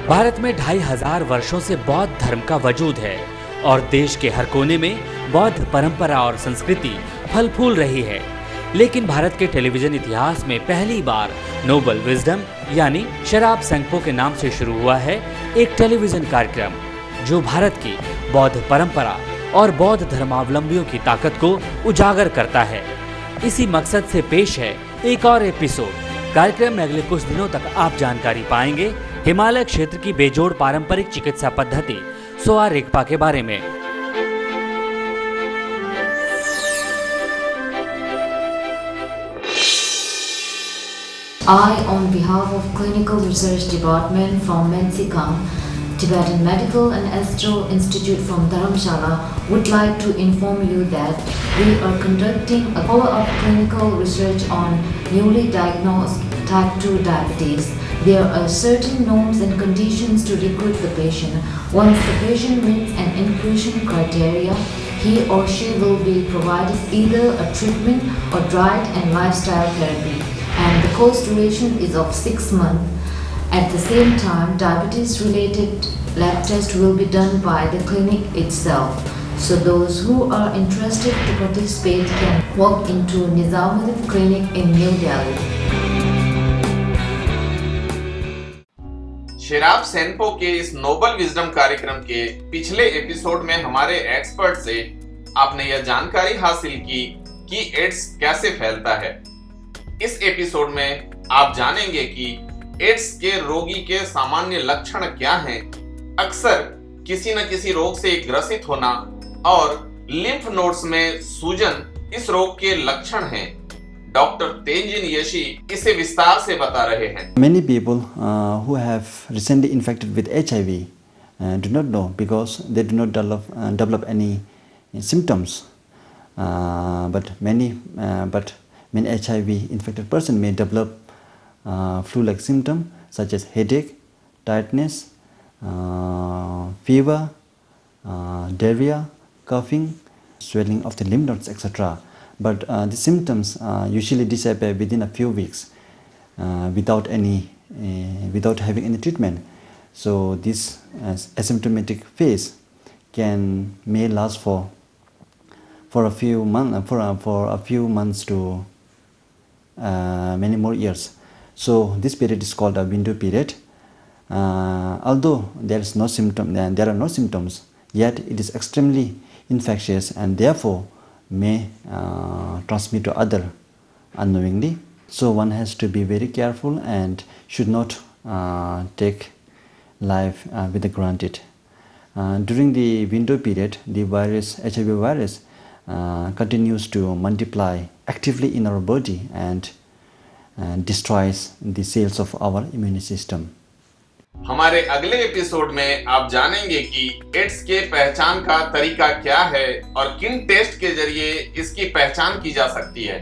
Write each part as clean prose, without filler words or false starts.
भारत में 2500 वर्षों से बौद्ध धर्म का वजूद है और देश के हर कोने में बौद्ध परंपरा और संस्कृति फल फूल रही है। लेकिन भारत के टेलीविजन इतिहास में पहली बार नोबल विजडम यानी शराब सेंगपो के नाम से शुरू हुआ है एक टेलीविजन कार्यक्रम जो भारत की बौद्ध परंपरा और बौद्ध धर्मावलंबियों की ताकत को उजागर करता है। इसी मकसद से पेश है एक और एपिसोड। कार्यक्रम में अगले कुछ दिनों तक आप जानकारी पाएंगे हिमालय क्षेत्र की बेजोड़ पारंपरिक चिकित्सा पद्धति सोआ रिगपा के बारे में। I, on behalf of Clinical Research Department from Mensikang, Tibetan Medical and Astro Institute from Dharamshala, would like to inform you that we are conducting a follow-up clinical research on newly diagnosed type 2 diabetes. There are certain norms and conditions to recruit the patient. Once the patient meets an inclusion criteria, he or she will be provided either a treatment or diet and lifestyle therapy, and the course duration is of 6 months. At the same time, diabetes-related lab tests will be done by the clinic itself. So those who are interested to participate can walk into Nizamuddin Clinic in New Delhi. शराब सेंगपो के इस Nobel wisdom कार्यक्रम के पिछले episode में हमारे expert से आपने यह जानकारी हासिल की कि एड्स कैसे फैलता है। इस एपिसोड में आप जानेंगे कि एड्स के रोगी के सामान्य लक्षण क्या हैं, अक्सर किसी न किसी रोग से ग्रसित होना और लिम्फ नोड्स में सूजन इस रोग के लक्षण हैं। डॉक्टर तेंजिन यशी इसे विस्तार से बता रहे हैं। Many people who have recently infected with HIV do not know because they do not develop any symptoms. But many HIV infected person may develop flu-like symptoms such as headache, tiredness, fever, diarrhea, coughing, swelling of the lymph nodes, etc. But the symptoms usually disappear within a few weeks without having any treatment. So this asymptomatic phase may last for a few months to many more years. So this period is called a window period. Although there are no symptoms, yet it is extremely infectious and therefore may transmit to other unknowingly. So one has to be very careful and should not take life with granted. During the window period, the HIV virus continues to multiply actively in our body and destroys the cells of our immune system. हमारे अगले episode में आप जानेंगे कि ads के पहचान का तरीका क्या है और किन टेस्ट के जरिए इसकी पहचान की जा सकती है।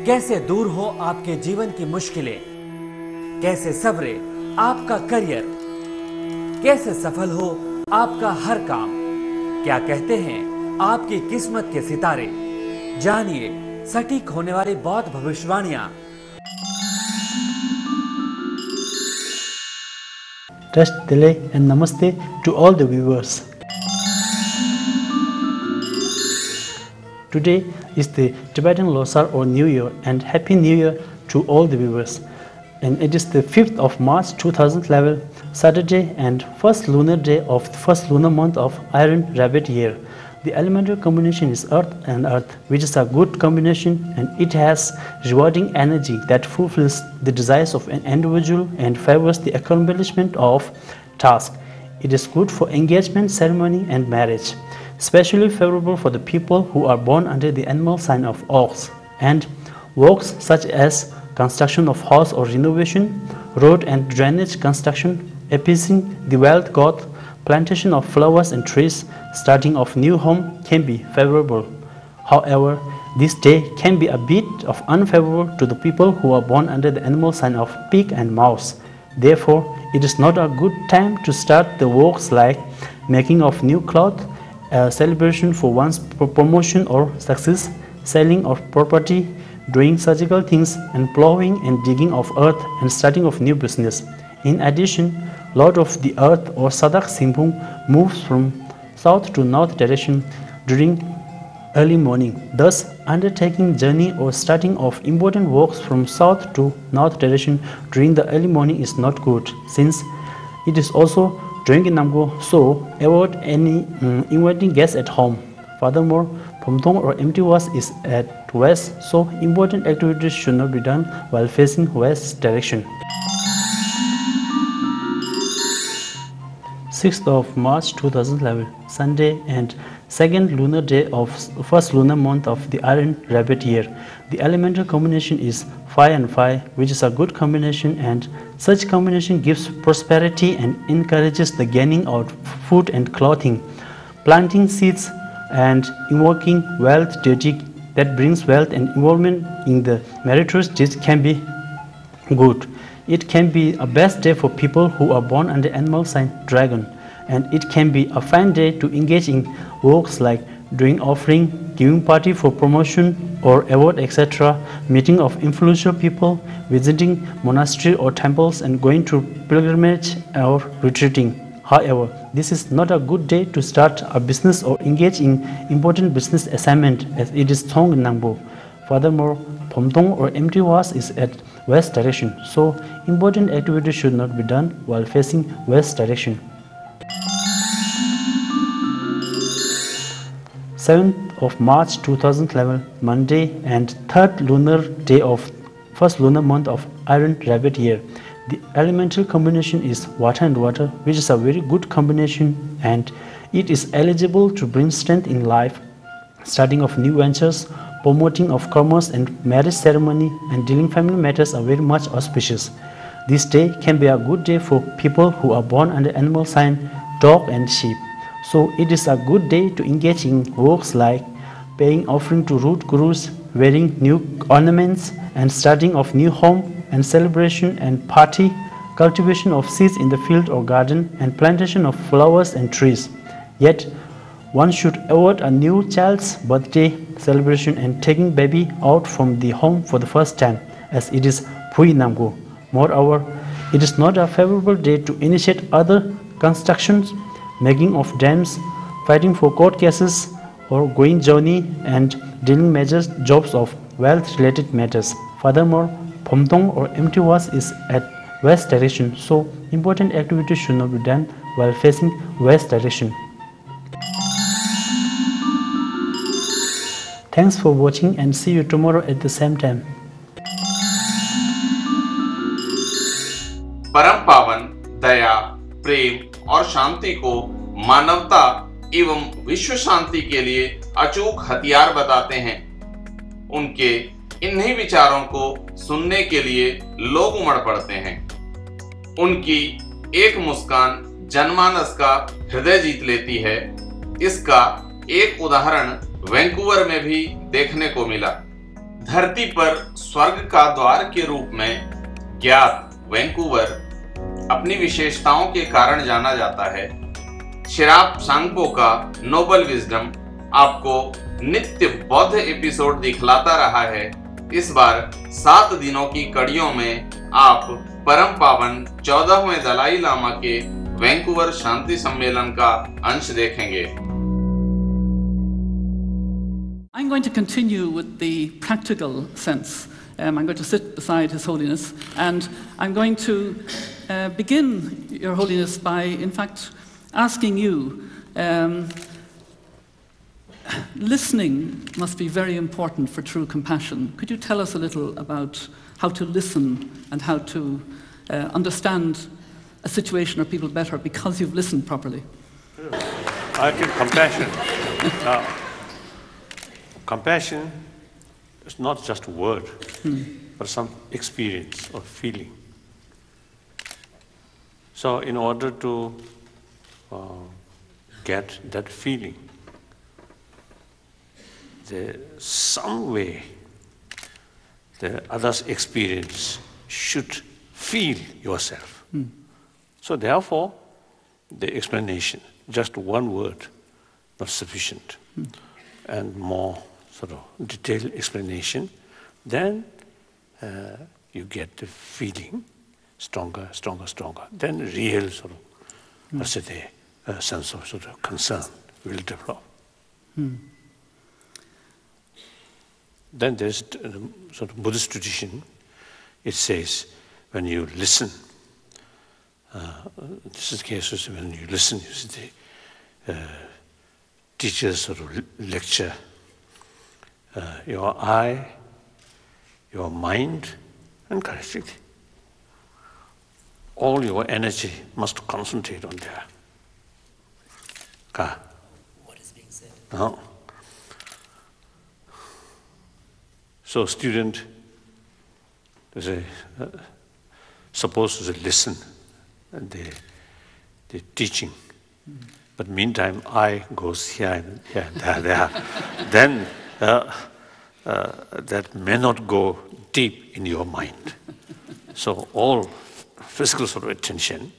कैसे दूर हो आपके जीवन की मुश्किलें, कैसे सवरे आपका करियर, कैसे सफल हो आपका हर काम, क्या कहते हैं आपकी किस्मत के सितारे। जानिए सटीक होने वाली बौद्ध भविष्यवाणियां। Trust Delay and Namaste to all the viewers. Today is the Tibetan Losar or New Year, and Happy New Year to all the viewers. And it is the 5th of March 2011, Saturday and first lunar day of the first lunar month of Iron Rabbit year. The elemental combination is Earth and Earth, which is a good combination, and it has rewarding energy that fulfills the desires of an individual and favors the accomplishment of tasks. It is good for engagement, ceremony and marriage, especially favorable for the people who are born under the animal sign of Ox, and works such as construction of house or renovation, road and drainage construction, appeasing the wealth god, plantation of flowers and trees, starting of new home can be favorable. However, this day can be a bit of unfavorable to the people who are born under the animal sign of pig and mouse. Therefore, it is not a good time to start the works like making of new cloth, a celebration for one's promotion or success, selling of property, doing surgical things and plowing and digging of earth and starting of new business. In addition, Lord of the Earth or Sadak Simbung moves from south to north direction during early morning. Thus, undertaking journey or starting of important works from south to north direction during the early morning is not good, since it is also during Namgo, so avoid any inviting guests at home. Furthermore, Pomtong or empty was is at west, so important activities should not be done while facing west direction. 6th of March 2011, Sunday and second lunar day of first lunar month of the Iron Rabbit year. The elemental combination is 5 and 5, which is a good combination, and such combination gives prosperity and encourages the gaining of food and clothing, planting seeds and invoking wealth duty that brings wealth and involvement in the meritorious deeds can be good. It can be a best day for people who are born under animal sign dragon, and it can be a fine day to engage in works like doing offering, giving party for promotion or award, etc., meeting of influential people, visiting monastery or temples, and going to pilgrimage or retreating. However, this is not a good day to start a business or engage in important business assignment, as it is Thong Nangbo. Furthermore, Pomtong or empty was is at west direction, so important activities should not be done while facing west direction. 7th of March 2011, Monday and third lunar day of first lunar month of Iron Rabbit year. The elemental combination is water and water, which is a very good combination, and it is eligible to bring strength in life, starting of new ventures, promoting of commerce and marriage ceremony, and dealing family matters are very much auspicious. This day can be a good day for people who are born under animal sign dog and sheep. So it is a good day to engage in works like paying offering to root gurus, wearing new ornaments, and starting of new home, and celebration and party, cultivation of seeds in the field or garden, and plantation of flowers and trees. Yet, one should avoid a new child's birthday celebration and taking baby out from the home for the first time, as it is Phui Namgo. Moreover, it is not a favorable day to initiate other constructions, making of dams, fighting for court cases, or going journey and dealing major jobs of wealth-related matters. Furthermore, Pomtong or empty was is at west direction, so important activities should not be done while facing west direction. Thanks for watching and see you tomorrow at the same time. परम पावन दया, प्रेम और शांति को मानवता एवं विश्व शांति के लिए अचूक हथियार बताते हैं। उनके इन्हीं विचारों को सुनने के लिए लोग उमड़ पड़ते हैं। उनकी एक मुस्कान जनमानस का हृदय जीत लेती है। इसका एक उदाहरण वैंकूवर में भी देखने को मिला। धरती पर स्वर्ग का द्वार के रूप में ज्ञात वैंकूवर अपनी विशेषताओं के कारण जाना जाता है। शिराप सांगपो का नोबल विजडम आपको नित्य बौद्ध एपिसोड दिखलाता रहा है। इस बार 7 दिनों की कड़ियों में आप परम पावन 14वें दलाई लामा के वैंकूवर शांति सम्मेलन का अंश देखेंगे। I'm going to continue with the practical sense. I'm going to sit beside His Holiness, and I'm going to begin, Your Holiness, by in fact asking you, listening must be very important for true compassion. Could you tell us a little about how to listen and how to understand a situation or people better because you've listened properly? I think compassion. Compassion is not just a word, but some experience or feeling. So in order to get that feeling, there's some way the other's experience should feel yourself. So therefore, the explanation, just one word, not sufficient, and more sort of detailed explanation then you get the feeling stronger, stronger, stronger. Then real sort of, let's say, a sense of sort of concern will develop. Then there's sort of Buddhist tradition. It says when you listen, this is the case when you listen, you see the teachers sort of lecture. Your eye, your mind, and courage. All your energy must concentrate on there. What is being said? No. So student, they say, supposed to listen, and they're teaching. But meantime, eye goes here and here, there. Then that may not go deep in your mind. So all physical sort of attention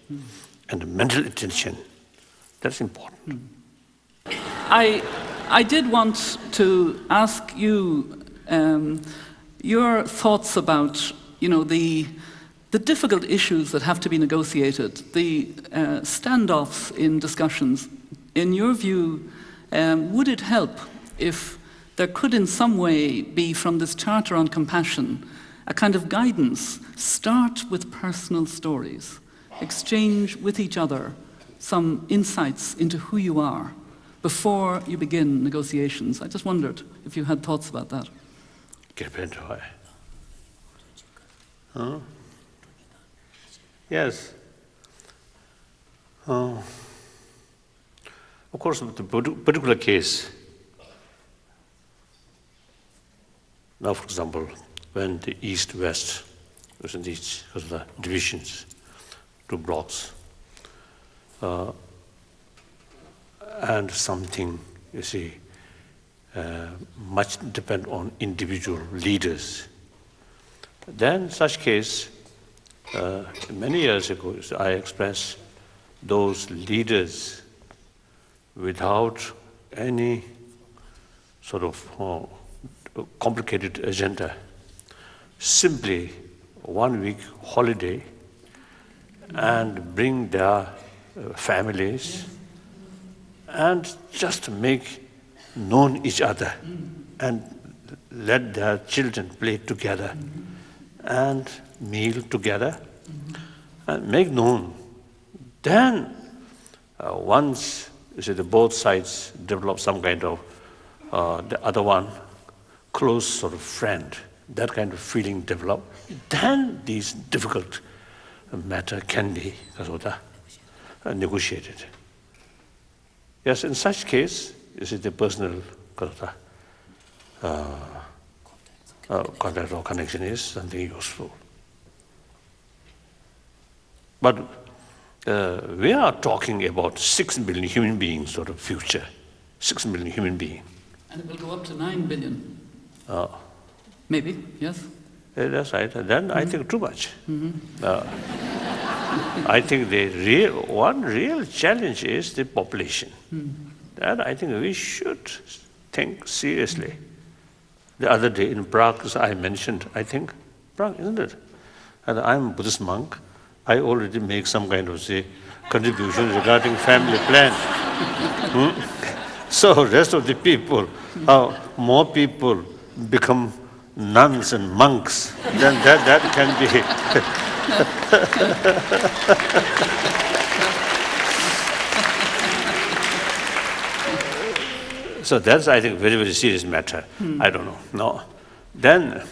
and mental attention, that's important. I did want to ask you your thoughts about, the difficult issues that have to be negotiated, the standoffs in discussions. In your view, would it help if there could in some way be, from this Charter on Compassion, a kind of guidance? Start with personal stories, exchange with each other some insights into who you are before you begin negotiations. I just wondered if you had thoughts about that. Huh? Yes. Of course, the particular case, now for example, when the East-West was in these the divisions, 2 blocks, and something, you see, much depend on individual leaders. Then such case, many years ago, I expressed those leaders without any sort of complicated agenda, simply 1 week holiday and bring their families and just make known each other and let their children play together and meal together and make known. Then once you see both sides develop some kind of the other one close sort of friend, that kind of feeling develop, then these difficult matter can be negotiated. Yes, in such case, you see the personal contact or connection is something useful. But we are talking about 6 billion human beings sort of future, 6 million human beings. And it will go up to 9 billion. Maybe, yes? That's right. Then I think too much. I think the one real challenge is the population. That I think we should think seriously. The other day in Prague, as I mentioned, I think, Prague, isn't it? And I'm a Buddhist monk. I already make some kind of, say, contribution regarding family plan. So rest of the people, more people become nuns and monks, then that can be. So that's, I think, very, very serious matter. I don't know. No. Then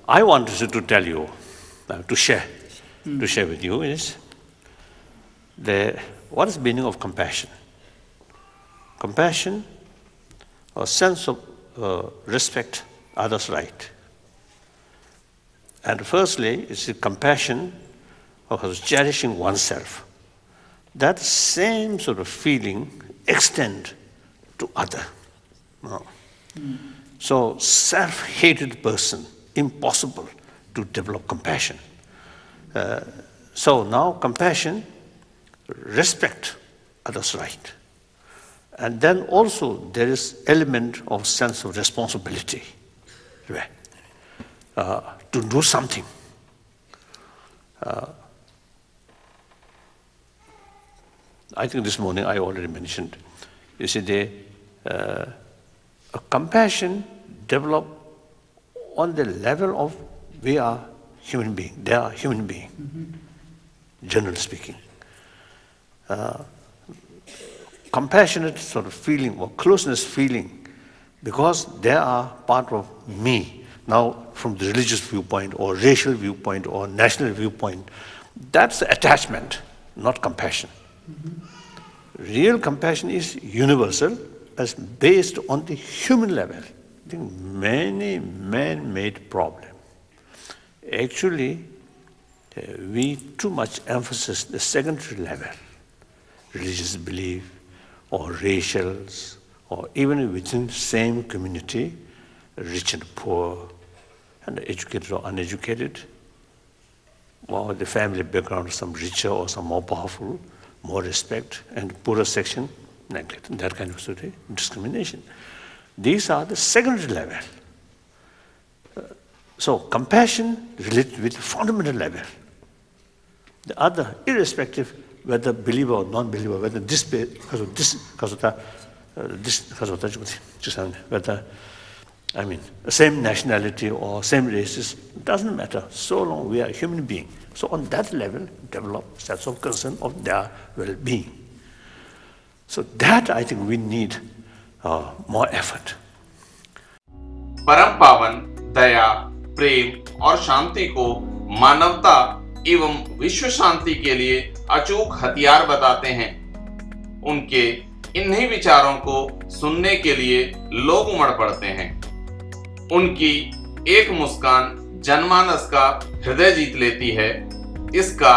I wanted to tell you, to share with you is what is the meaning of compassion? Compassion, a sense of respect others' right. And firstly, it's the compassion of cherishing oneself. That same sort of feeling extend to other. No. So self-hated person, impossible to develop compassion. So now compassion, respect others' right. And then also there is element of sense of responsibility. way to do something. I think this morning I already mentioned, you see, a compassion developed on the level of we are human beings, they are human beings, generally speaking. Compassionate sort of feeling or closeness feeling, because they are part of me. Now, from the religious viewpoint or racial viewpoint or national viewpoint, that's attachment, not compassion. Real compassion is universal, as based on the human level. I think many man-made problems. Actually, we too much emphasize the secondary level, religious belief or racials, or even within same community, rich and poor, and educated or uneducated, or the family background, some richer or some more powerful, more respect, and poorer section, neglect, that kind of sort of discrimination. These are the secondary level. So compassion relates with the fundamental level. The other, irrespective whether believer or non-believer, whether whether, I mean, same nationality or same races, doesn't matter, so long we are a human being. So on that level, develop sets of concern of their well-being. So that I think we need more effort. परम पावन दया, प्रेम और शांति को मानवता एवं विश्व शांति के लिए अचूक हथियार बताते हैं। उनके इन्हीं विचारों को सुनने के लिए लोग उमड़ पड़ते हैं। उनकी एक मुस्कान जनमानस का हृदय जीत लेती है। इसका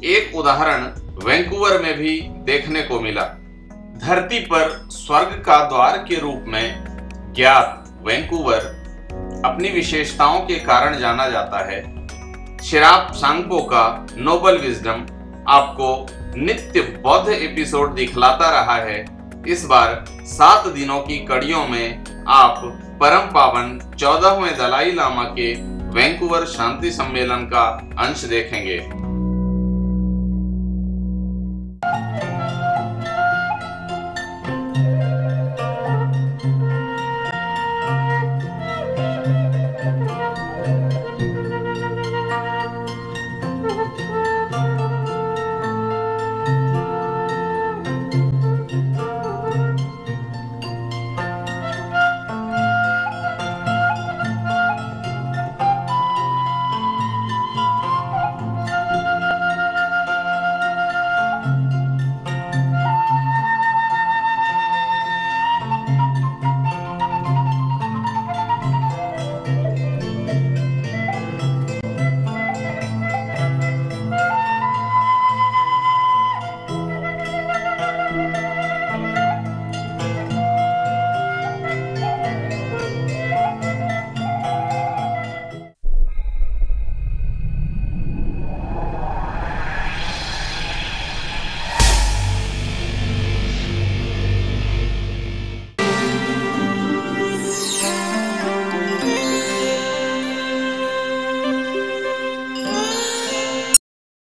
एक उदाहरण वैंकूवर में भी देखने को मिला। धरती पर स्वर्ग का द्वार के रूप में ज्ञात वैंकूवर अपनी विशेषताओं के कारण जाना जाता है। शिराप सांगपो का नोबल विजडम आपको नित्य बौद्ध एपिसोड दिखलाता रहा है। इस बार 7 दिनों की कड़ियों में आप परम पावन 14वें दलाई लामा के वैंकूवर शांति सम्मेलन का अंश देखेंगे।